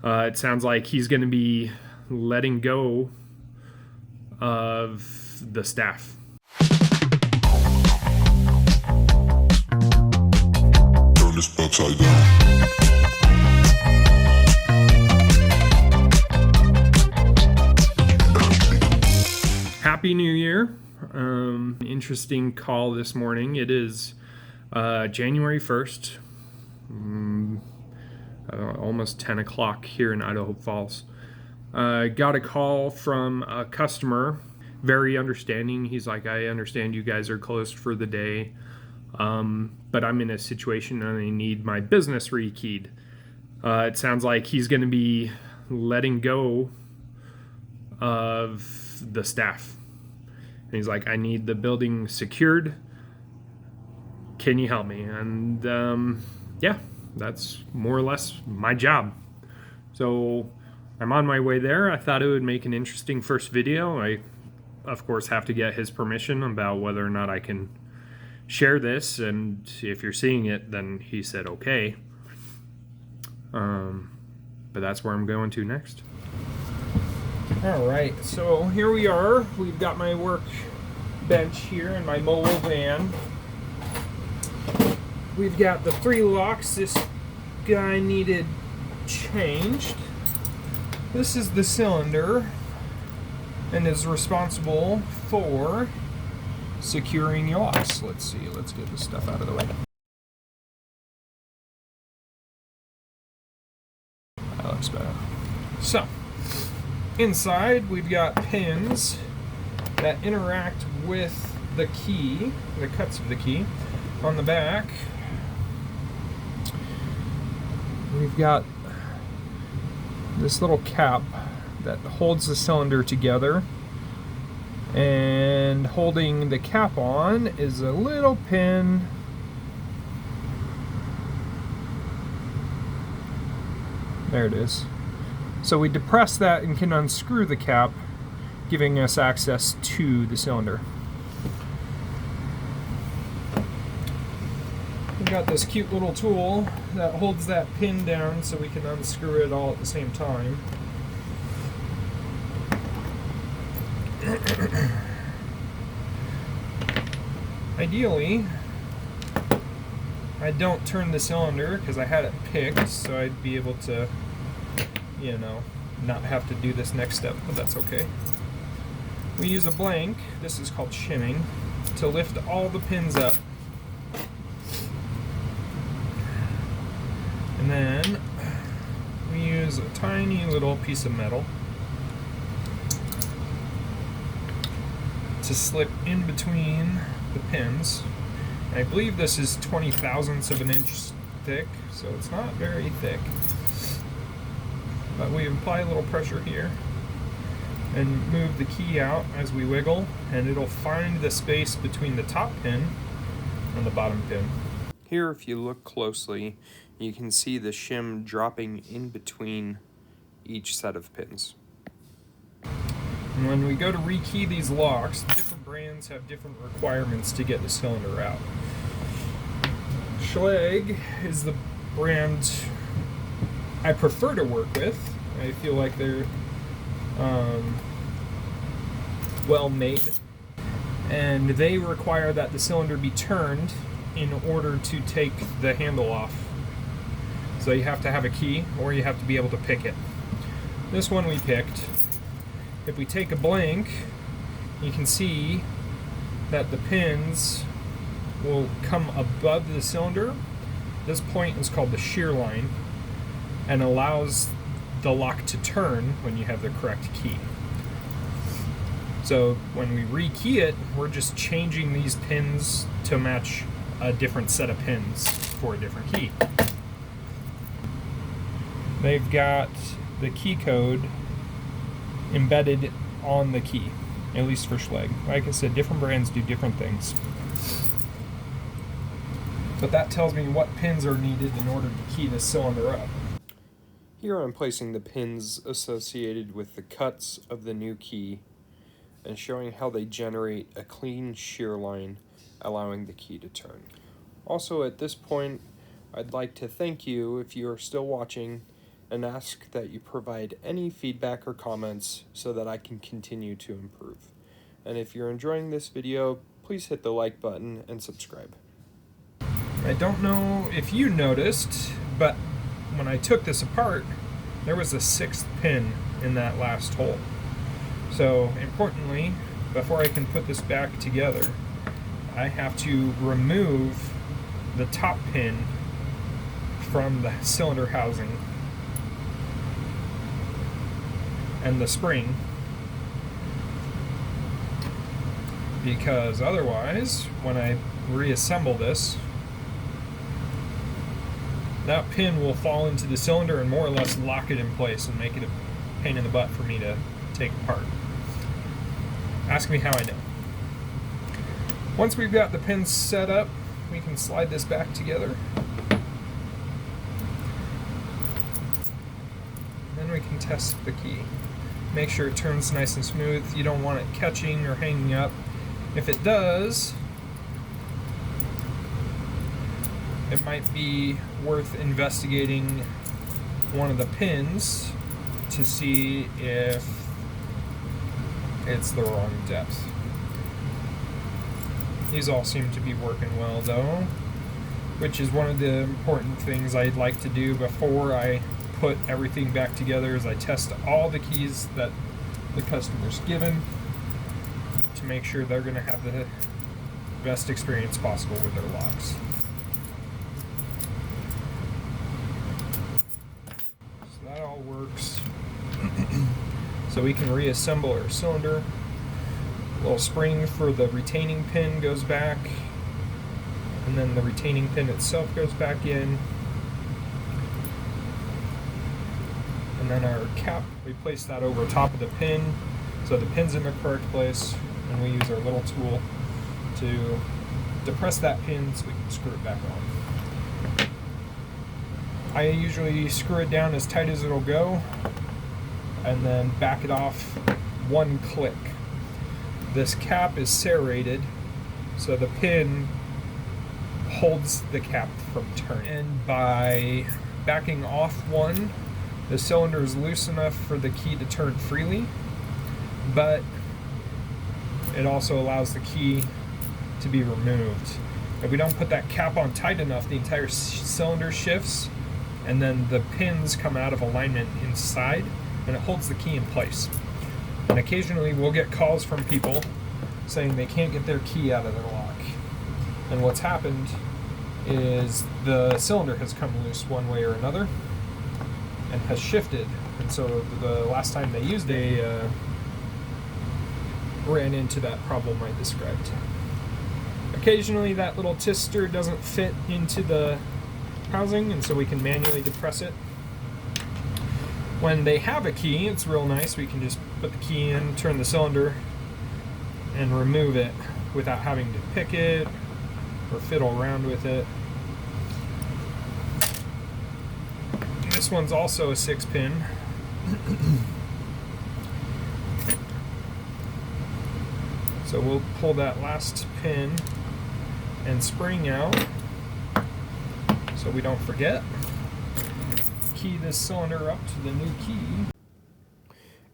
It sounds like he's going to be letting go of the staff. Turn this upside down. Happy New Year. Interesting call this morning. It is January 1st, almost 10 o'clock here in Idaho Falls. Got a call from a customer, very understanding. He's like, I understand you guys are closed for the day, but I'm in a situation and I need my business rekeyed. It sounds like he's going to be letting go of the staff. And he's like, I need the building secured. Can you help me? And yeah, that's more or less my job. So I'm on my way there. I thought it would make an interesting first video. I, of course, have to get his permission about whether or not I can share this. And if you're seeing it, then he said okay. But that's where I'm going to next. All right, so here we are. We've got my work bench here in my mobile van. We've got the 3 locks this guy needed changed. This is the cylinder and is responsible for securing your locks. Let's see, let's get this stuff out of the way. That looks better. So, inside, we've got pins that interact with the key, the cuts of the key. On the back, we've got this little cap that holds the cylinder together. And holding the cap on is a little pin . There it is. So we depress that and can unscrew the cap, giving us access to the cylinder. We've got this cute little tool that holds that pin down so we can unscrew it all at the same time. Ideally, I don't turn the cylinder because I had it picked, so I'd be able to, you know, not have to do this next step, but that's okay. We use a blank, this is called shimming, to lift all the pins up. And then we use a tiny little piece of metal to slip in between the pins. And I believe this is 20 thousandths of an inch thick, so it's not very thick. But we apply a little pressure here and move the key out as we wiggle, and it'll find the space between the top pin and the bottom pin. Here, if you look closely, you can see the shim dropping in between each set of pins. And when we go to rekey these locks, different brands have different requirements to get the cylinder out. Schlage is the brand I prefer to work with. I feel like they're well made, and they require that the cylinder be turned in order to take the handle off. So you have to have a key, or you have to be able to pick it. This one we picked. If we take a blank, you can see that the pins will come above the cylinder. This point is called the shear line and allows the lock to turn when you have the correct key. So when we rekey it, we're just changing these pins to match a different set of pins for a different key. They've got the key code embedded on the key, at least for Schlage. Like I said, different brands do different things. But that tells me what pins are needed in order to key this cylinder up. Here I'm placing the pins associated with the cuts of the new key and showing how they generate a clean shear line, allowing the key to turn. Also, at this point, I'd like to thank you if you are still watching and ask that you provide any feedback or comments so that I can continue to improve. And if you're enjoying this video, please hit the like button and subscribe. I don't know if you noticed, but when I took this apart, there was a 6th pin in that last hole. So importantly, before I can put this back together, I have to remove the top pin from the cylinder housing and the spring, because otherwise, when I reassemble this, that pin will fall into the cylinder and more or less lock it in place and make it a pain in the butt for me to take apart. Ask me how I know. Once we've got the pins set up, we can slide this back together. Then we can test the key. Make sure it turns nice and smooth. You don't want it catching or hanging up. If it does, it might be worth investigating one of the pins to see if it's the wrong depth. These all seem to be working well though, which is one of the important things I'd like to do before I put everything back together, is I test all the keys that the customer's given to make sure they're going to have the best experience possible with their locks. So that all works. So we can reassemble our cylinder. A little spring for the retaining pin goes back, and then the retaining pin itself goes back in. And then our cap, we place that over top of the pin so the pin's in the correct place, and we use our little tool to depress that pin so we can screw it back on. I usually screw it down as tight as it'll go and then back it off one click. This cap is serrated so the pin holds the cap from turning. And by backing off one, the cylinder is loose enough for the key to turn freely, but it also allows the key to be removed. If we don't put that cap on tight enough, the entire cylinder shifts, and then the pins come out of alignment inside, and it holds the key in place. And occasionally we'll get calls from people saying they can't get their key out of their lock. And what's happened is the cylinder has come loose one way or another and has shifted. And so the last time they used it, they ran into that problem I described. Occasionally that little twister doesn't fit into the housing, and so we can manually depress it. When they have a key, it's real nice. We can just put the key in, turn the cylinder, and remove it without having to pick it or fiddle around with it. This one's also a 6-pin. So we'll pull that last pin and spring out so we don't forget. Key this cylinder up to the new key.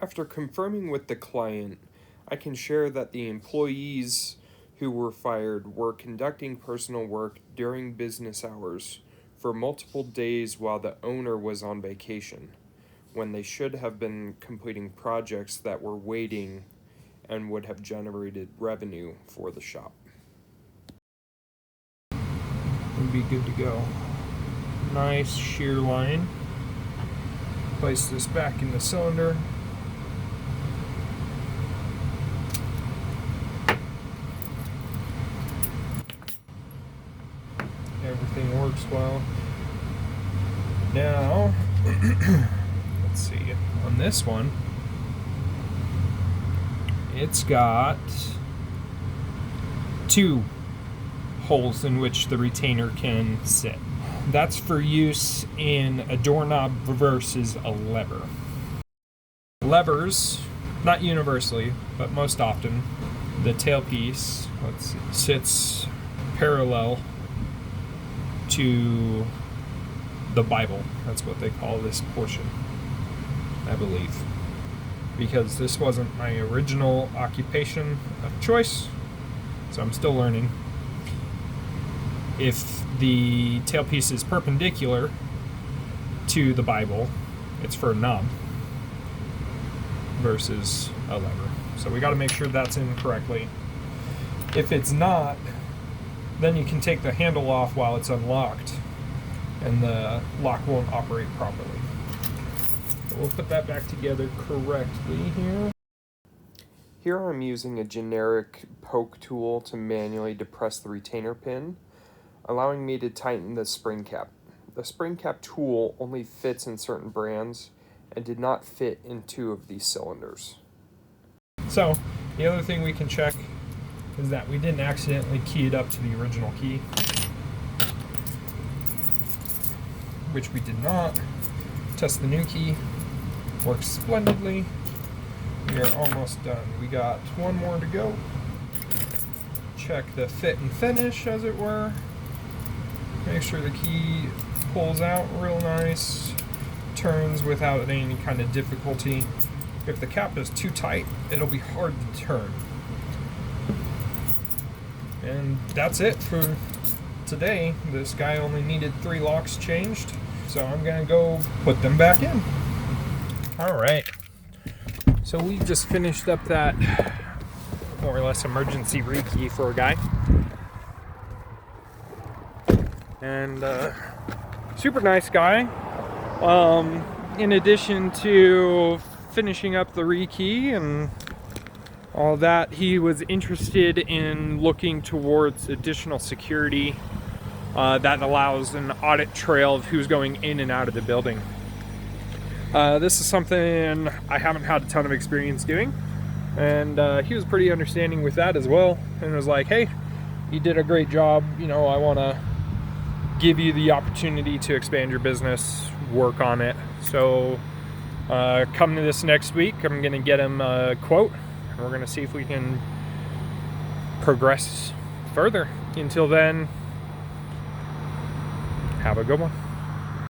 After confirming with the client, I can share that the employees who were fired were conducting personal work during business hours for multiple days while the owner was on vacation, when they should have been completing projects that were waiting and would have generated revenue for the shop. Would be good to go. Nice shear line. Place this back in the cylinder. Everything works well. Now, let's see, on this one, it's got 2 holes in which the retainer can sit. That's for use in a doorknob versus a lever. Levers, not universally, but most often, the tailpiece sits parallel to the Bible. That's what they call this portion, I believe. Because this wasn't my original occupation of choice, so I'm still learning. If the tailpiece is perpendicular to the Bible, it's for a knob versus a lever. So we got to make sure that's in correctly. If it's not, then you can take the handle off while it's unlocked and the lock won't operate properly. So we'll put that back together correctly here. Here I'm using a generic poke tool to manually depress the retainer pin, allowing me to tighten the spring cap. The spring cap tool only fits in certain brands and did not fit in 2 of these cylinders. So the other thing we can check is that we didn't accidentally key it up to the original key, which we did not. Test the new key. Works splendidly. We are almost done. We got one more to go. Check the fit and finish, as it were. Make sure the key pulls out real nice, turns without any kind of difficulty. If the cap is too tight, it'll be hard to turn. And that's it for today. This guy only needed 3 locks changed, so I'm gonna go put them back in. All right. So we just finished up that more or less emergency rekey for a guy. And super nice guy. In addition to finishing up the rekey and all that, he was interested in looking towards additional security that allows an audit trail of who's going in and out of the building. This is something I haven't had a ton of experience doing, and he was pretty understanding with that as well, and was like, hey, you did a great job, you know, I want to give you the opportunity to expand your business, work on it. So come to this next week, I'm going to get him a quote, and we're going to see if we can progress further. Until then, have a good one.